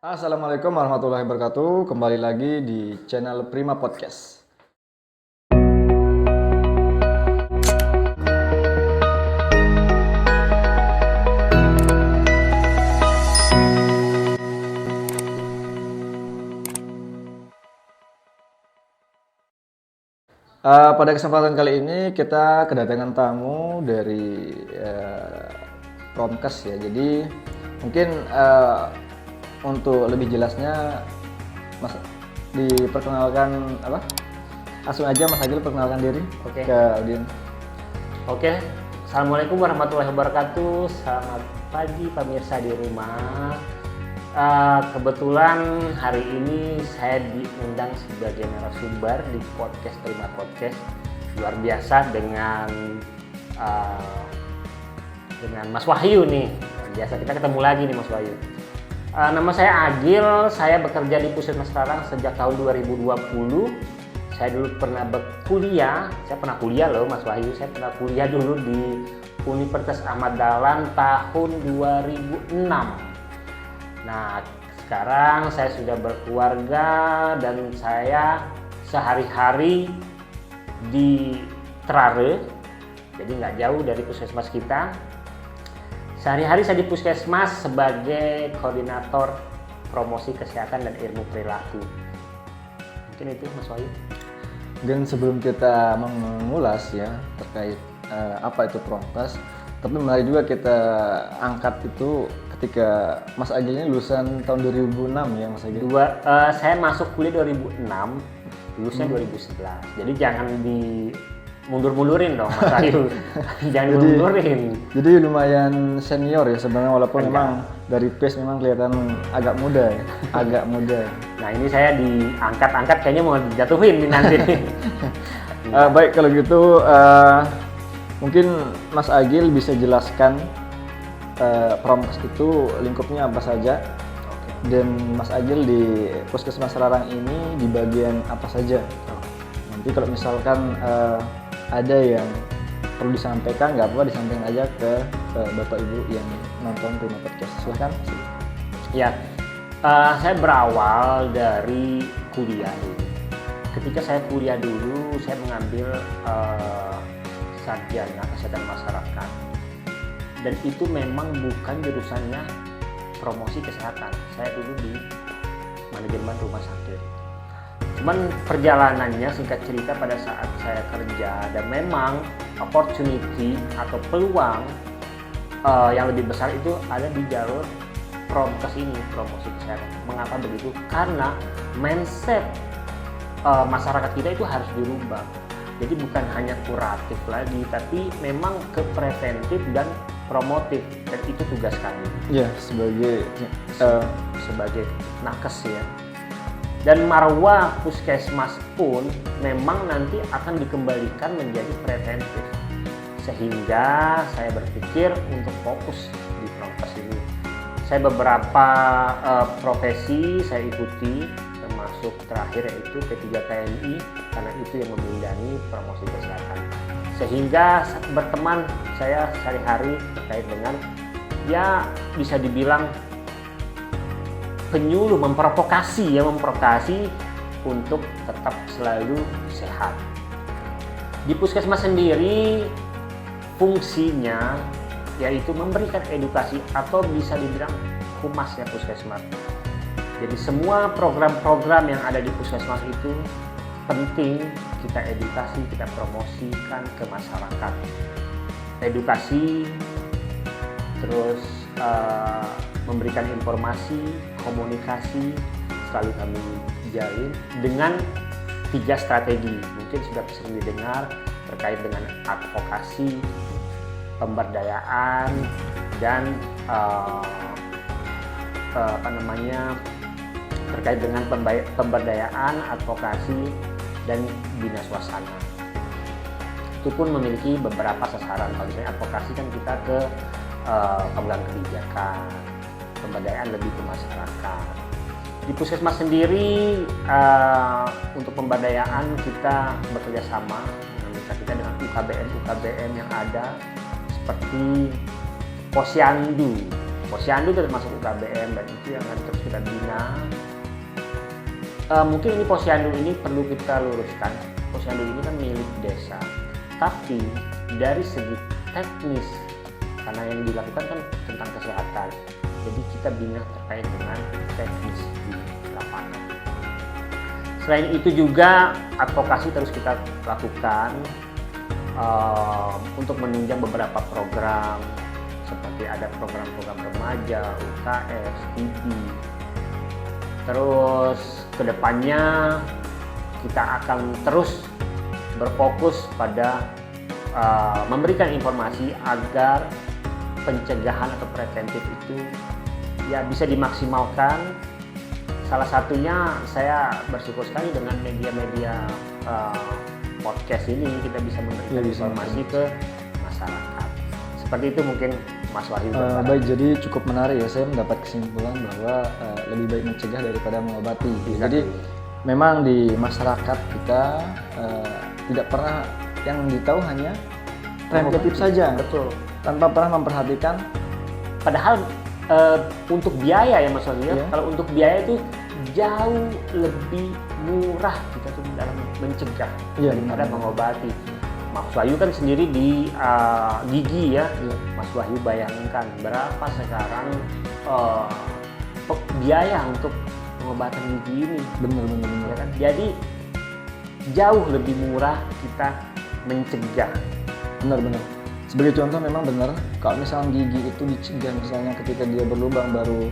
Assalamualaikum warahmatullahi wabarakatuh. Kembali lagi di channel Prima Podcast. Pada kesempatan kali ini kita kedatangan tamu dari Promkes ya. Jadi mungkin untuk lebih jelasnya Mas diperkenalkan apa? Langsung aja Mas Agil perkenalkan diri Oke. ke audiens. Oke, Assalamualaikum warahmatullahi wabarakatuh. Selamat pagi pemirsa di rumah. Kebetulan hari ini saya diundang sebagai narasumber di podcast Prima Podcast. Luar biasa dengan Mas Wahyu nih. Luar biasa, kita ketemu lagi nih Mas Wahyu. Nama saya Agil, saya bekerja di Puskesmas Serarang sejak tahun 2020. Saya dulu pernah kuliah loh Mas Wahyu, saya pernah kuliah dulu di Universitas Ahmad Dahlan tahun 2006. Nah, sekarang saya sudah berkeluarga dan saya sehari-hari di Trare, jadi nggak jauh dari puskesmas kita. Sehari-hari saya di puskesmas sebagai koordinator promosi kesehatan dan ilmu perilaku. Mungkin itu Mas Wahyu. Dan sebelum kita mengulas ya terkait apa itu Promkes, tapi menarik juga kita angkat itu ketika Mas Agil ini lulusan tahun 2006 ya Mas Agil. Saya masuk kuliah 2006, lulusnya 2011. Jadi jangan mundur-mundurin dong Mas Ayu. Jangan mundurin. Jadi lumayan senior ya sebenarnya walaupun Enggak. memang dari face memang kelihatan agak muda ya. Agak muda. Nah ini saya diangkat-angkat kayaknya mau dijatuhin nih nanti. Baik kalau gitu mungkin Mas Agil bisa jelaskan Promkes itu lingkupnya apa saja dan Mas Agil di Puskesmas Serarang ini di bagian apa saja. Nanti kalau misalkan ada yang perlu disampaikan nggak apa-apa disampaikan aja ke Bapak Ibu yang nonton Prima Podcast. Silahkan. Ya, saya berawal dari kuliah. Ketika saya kuliah dulu, saya mengambil sarjana kesehatan masyarakat. Dan itu memang bukan jurusannya promosi kesehatan. Saya dulu di manajemen rumah sakit. Cuman perjalanannya singkat cerita pada saat saya kerja dan memang opportunity atau peluang yang lebih besar itu ada di jalur Promkes ini, promosi kesehatan. Mengapa begitu? Karena mindset masyarakat kita itu harus dirubah. Jadi bukan hanya kuratif lagi, tapi memang ke preventif dan promotif, dan itu tugas kami. Ya Sebagai nakes ya. Dan marwah puskesmas pun memang nanti akan dikembalikan menjadi preventif. Sehingga saya berpikir untuk fokus di Promkes ini. Saya beberapa profesi saya ikuti, termasuk terakhir yaitu P3KMI, karena itu yang membidangi promosi kesehatan. Sehingga berteman saya sehari-hari terkait dengan ya bisa dibilang penyuluh, memprovokasi untuk tetap selalu sehat. Di puskesmas sendiri fungsinya yaitu memberikan edukasi atau bisa dibilang humasnya puskesmas. Jadi semua program-program yang ada di puskesmas itu penting kita edukasi, kita promosikan ke masyarakat. Edukasi, terus memberikan informasi, komunikasi selalu kami jalin dengan 3 strategi. Mungkin sudah sering didengar terkait dengan advokasi, pemberdayaan, dan terkait dengan pemberdayaan, advokasi, dan bina suasana. Itu pun memiliki beberapa sasaran. Kalau misalnya advokasi kan kita ke pemegang kebijakan, pemberdayaan lebih ke masyarakat. Di puskesmas sendiri untuk pemberdayaan kita bekerja sama dengan UKBM yang ada seperti Posyandu. Posyandu termasuk UKBM dan itu yang akan terus kita bina. Mungkin ini posyandu ini perlu kita luruskan. Posyandu ini kan milik desa, tapi dari segi teknis karena yang dilakukan kan tentang kesehatan, jadi kita bina terkait dengan teknis di lapangan. Selain itu juga advokasi terus kita lakukan untuk menunjang beberapa program seperti ada program-program remaja, UKS, TB. Terus kedepannya kita akan terus berfokus pada memberikan informasi agar pencegahan atau preventif itu ya bisa dimaksimalkan. Salah satunya saya bersyukur sekali dengan media-media podcast ini kita bisa memberikan informasi ke masyarakat. Seperti itu mungkin Mas Wahyu. Baik, jadi cukup menarik ya, saya mendapat kesimpulan bahwa lebih baik mencegah daripada mengobati. Jadi memang di masyarakat kita tidak pernah yang ditahu hanya preventif saja, betul, tanpa pernah memperhatikan. Padahal untuk biaya ya Mas Wahyu, kalau untuk biaya itu jauh lebih murah kita tuh dalam mencegah daripada mengobati. Mas Wahyu kan sendiri di gigi ya. Mas Wahyu bayangkan berapa sekarang biaya untuk pengobatan gigi ini. Benar. Ya kan? Jadi jauh lebih murah kita mencegah. Benar. Sebagai contoh memang benar, kalau misalnya gigi itu dicegah misalnya ketika dia berlubang baru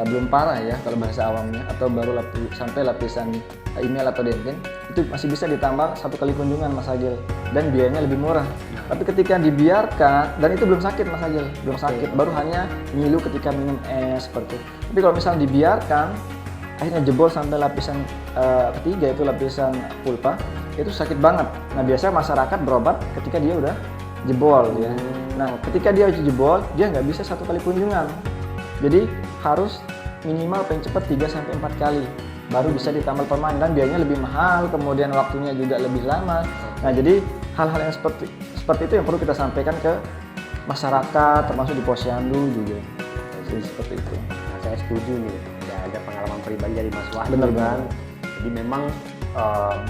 belum parah ya kalau bahasa awamnya, atau baru sampai lapisan email atau denten, itu masih bisa ditambah 1 kali kunjungan Mas Agil dan biayanya lebih murah. Tapi ketika dibiarkan, dan itu belum sakit Mas Agil, belum sakit, baru hanya ngilu ketika minum es seperti itu. Tapi kalau misalnya dibiarkan akhirnya jebol sampai lapisan ketiga, itu lapisan pulpa, itu sakit banget. Nah biasanya masyarakat berobat ketika dia udah jebol ya. Nah ketika dia jebol, dia nggak bisa 1 kali kunjungan. Jadi harus minimal paling cepat 3-4 kali baru bisa ditambal permanen, dan biayanya lebih mahal, kemudian waktunya juga lebih lama. Nah jadi hal-hal yang seperti itu yang perlu kita sampaikan ke masyarakat, termasuk di posyandu juga. Jadi seperti itu. Nah, saya setuju nih, ada pengalaman pribadi dari Mas Wahyu. Benar. Jadi memang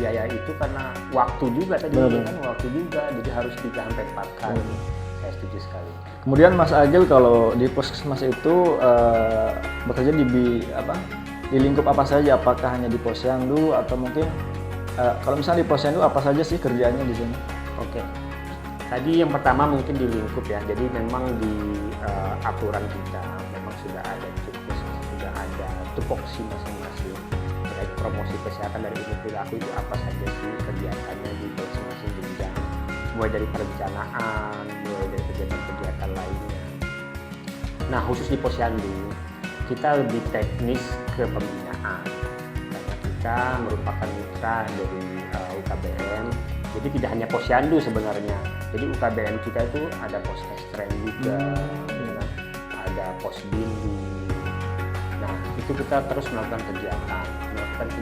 biaya itu karena waktu juga tadi kan, waktu juga, jadi harus 3-4 kali. Saya setuju sekali. Kemudian Mas Agil kalau di puskesmas itu bekerja di lingkup apa saja? Apakah hanya di posyandu atau mungkin kalau misalnya di posyandu apa saja sih kerjaannya di sini? Oke. Tadi yang pertama mungkin di lingkup ya. Jadi memang di aturan kita memang sudah ada tugas, sudah ada tupoksi masing-masing terkait promosi kesehatan dari ilmu perilaku itu apa saja sih kegiatannya di masing-masing jenjang, mulai dari perencanaan, mulai dari kegiatan-kegiatan lainnya. Nah khusus di posyandu kita lebih teknis ke pembinaan karena kita merupakan mitra dari UKBM. Jadi tidak hanya posyandu sebenarnya. Jadi UKBM kita itu ada poskestren juga, ada posbindu. Nah itu kita terus melakukan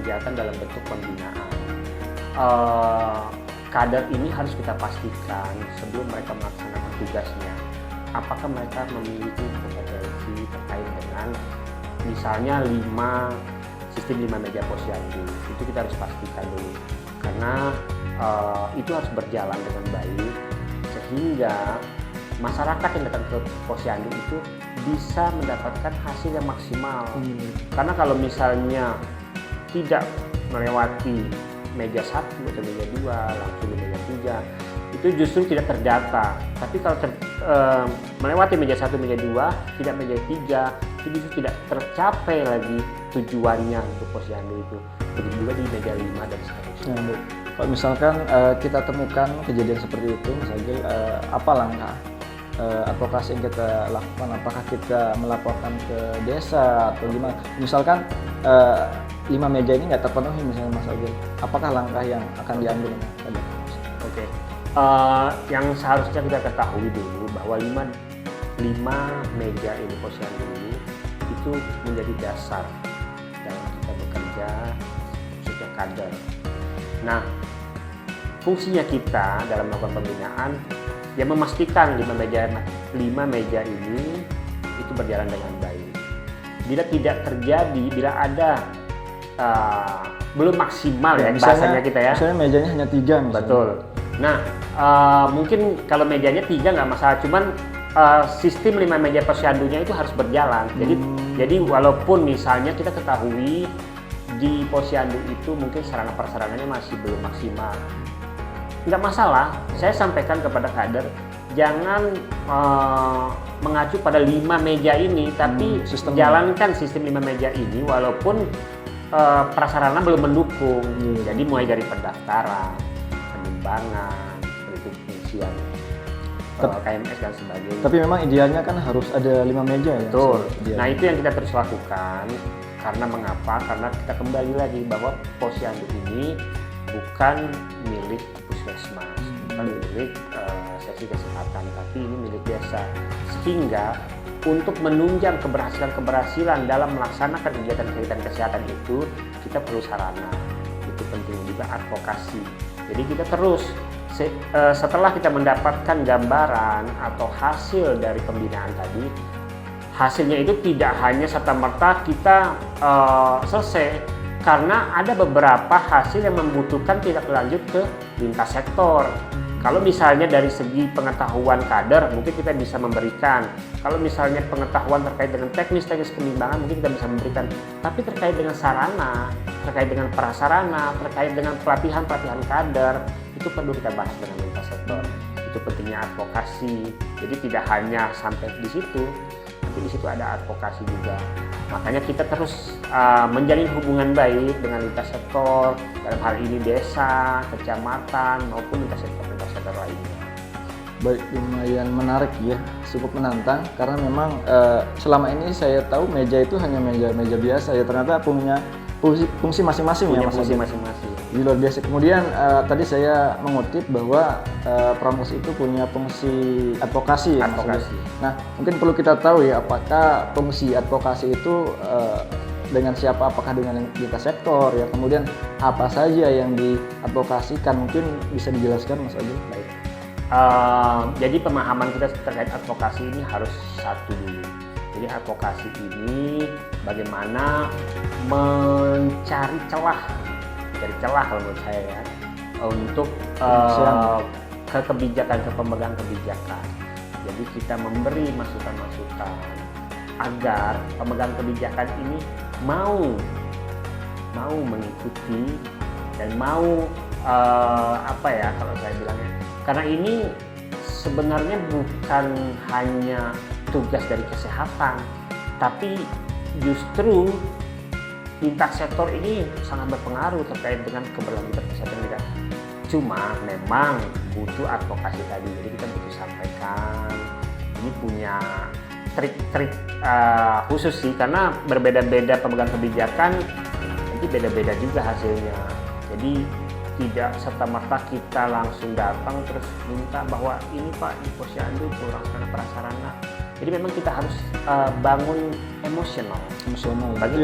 kegiatan dalam bentuk pembinaan. Kader ini harus kita pastikan sebelum mereka melaksanakan tugasnya, apakah mereka memiliki kompetensi terkait dengan misalnya sistem 5 meja posyandu. Itu kita harus pastikan dulu karena itu harus berjalan dengan baik sehingga masyarakat yang datang ke posyandu itu bisa mendapatkan hasil yang maksimal. Karena kalau misalnya tidak melewati meja 1 atau meja 2 langsung di meja 3, itu justru tidak terdata. Tapi kalau melewati meja 1, meja 2, tidak meja 3, itu justru tidak tercapai lagi tujuannya untuk posyandu itu. Begitu juga di meja 5 dan seterusnya. Kalau misalkan kita temukan kejadian seperti itu, Mas Agil, apa langkah advokasi yang kita lakukan? Apakah kita melaporkan ke desa atau gimana? Misalkan 5 meja ini nggak terpenuhi misalnya Mas Agil, apakah langkah yang akan diambil? Oke. Yang seharusnya kita ketahui dulu bahwa 5 meja ini posyandu ini itu menjadi dasar dalam kita bekerja khususnya kader. Nah, fungsinya kita dalam melakukan pembinaan ya memastikan 5 meja ini itu berjalan dengan baik. Bila tidak terjadi, bila ada belum maksimal ya bahasanya kita ya. Misalnya mejanya hanya 3 misalnya. Betul. Nah, mungkin kalau mejanya 3 nggak masalah, cuman sistem 5 meja posyandunya itu harus berjalan. Jadi walaupun misalnya kita ketahui di posyandu itu mungkin sarana prasarananya masih belum maksimal, nggak masalah. Saya sampaikan kepada kader, jangan mengacu pada 5 meja ini, tapi jalankan sistem 5 meja ini walaupun prasarana belum mendukung. Jadi mulai dari pendaftaran, penimbangan, perhitung fungsian, KMS dan sebagainya. Tapi memang idealnya kan harus ada 5 meja ya. Betul. Nah itu yang kita terus lakukan. Karena mengapa? Karena kita kembali lagi bahwa posyandu ini bukan milik puskesmas, bukan milik seksi kesehatan, tapi ini milik desa. Sehingga untuk menunjang keberhasilan dalam melaksanakan kegiatan-kegiatan kesehatan itu, kita perlu sarana. Itu penting juga advokasi. Jadi kita terus setelah kita mendapatkan gambaran atau hasil dari pembinaan tadi, hasilnya itu tidak hanya serta-merta kita selesai, karena ada beberapa hasil yang membutuhkan tindak lanjut ke lintas sektor. Kalau misalnya dari segi pengetahuan kader, mungkin kita bisa memberikan. Kalau misalnya pengetahuan terkait dengan teknis penimbangan, mungkin kita bisa memberikan. Tapi terkait dengan sarana, terkait dengan prasarana, terkait dengan pelatihan kader, itu perlu kita bahas dengan lintas sektor. Itu pentingnya advokasi. Jadi tidak hanya sampai di situ, tapi di situ ada advokasi juga. Makanya kita terus menjalin hubungan baik dengan lintas sektor, dalam hal ini desa, kecamatan, maupun lintas sektor lainnya. Baik, lumayan menarik ya, cukup menantang karena memang selama ini saya tahu meja itu hanya meja biasa ya, ternyata punya fungsi masing-masing ya Mas. Fungsi masing-masing. Di luar biasa. Kemudian tadi saya mengutip bahwa Promkes itu punya fungsi advokasi ya. Advokasi. Nah, mungkin perlu kita tahu ya, apakah fungsi advokasi itu dengan siapa, apakah dengan lintas sektor ya, kemudian apa saja yang diadvokasikan, mungkin bisa dijelaskan Mas Agil? Baik. Jadi pemahaman kita terkait advokasi ini harus satu dulu. Jadi advokasi ini bagaimana mencari celah kalau menurut saya ya, untuk ke pemegang kebijakan. Jadi kita memberi masukan-masukan agar pemegang kebijakan ini mau mengikuti dan mau kalau saya bilangnya, karena ini sebenarnya bukan hanya tugas dari kesehatan, tapi justru lintas sektor ini sangat berpengaruh terkait dengan keberlanjutan kesehatan kita. Cuma memang butuh advokasi tadi, jadi kita butuh sampaikan. Ini punya trik-trik khusus sih, karena berbeda-beda pemegang kebijakan, nanti beda-beda juga hasilnya. Jadi tidak serta-merta kita langsung datang terus minta bahwa ini Pak di posyandu kurang sarana prasarana. Jadi memang kita harus bangun emosional. Itu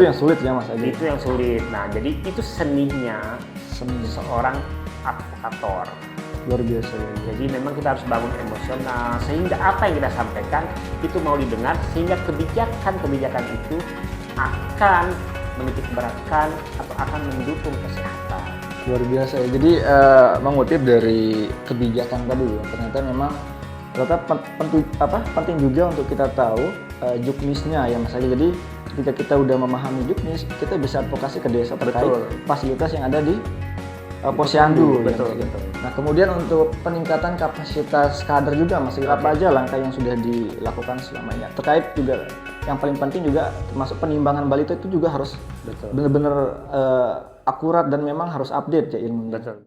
yang sulit ya Mas Adi. Itu yang sulit. Nah, jadi itu seninya seorang advokator. Luar biasa ya. Jadi memang kita harus bangun emosional sehingga apa yang kita sampaikan itu mau didengar, sehingga kebijakan itu akan menitik beratkan atau akan mendukung kesehatan. Luar biasa ya. Jadi mengutip dari kebijakan tadi ya, ternyata memang penting juga untuk kita tahu juknisnya ya Mas Adi. Jadi ketika kita udah memahami juknis, kita bisa advokasi ke desa terkait fasilitas yang ada di posyandu. Betul. Nah, kemudian untuk peningkatan kapasitas kader juga Mas, apa aja langkah yang sudah dilakukan selama ini? Terkait juga yang paling penting juga termasuk penimbangan balita itu juga harus benar-benar akurat dan memang harus update ya ilmunya. Betul.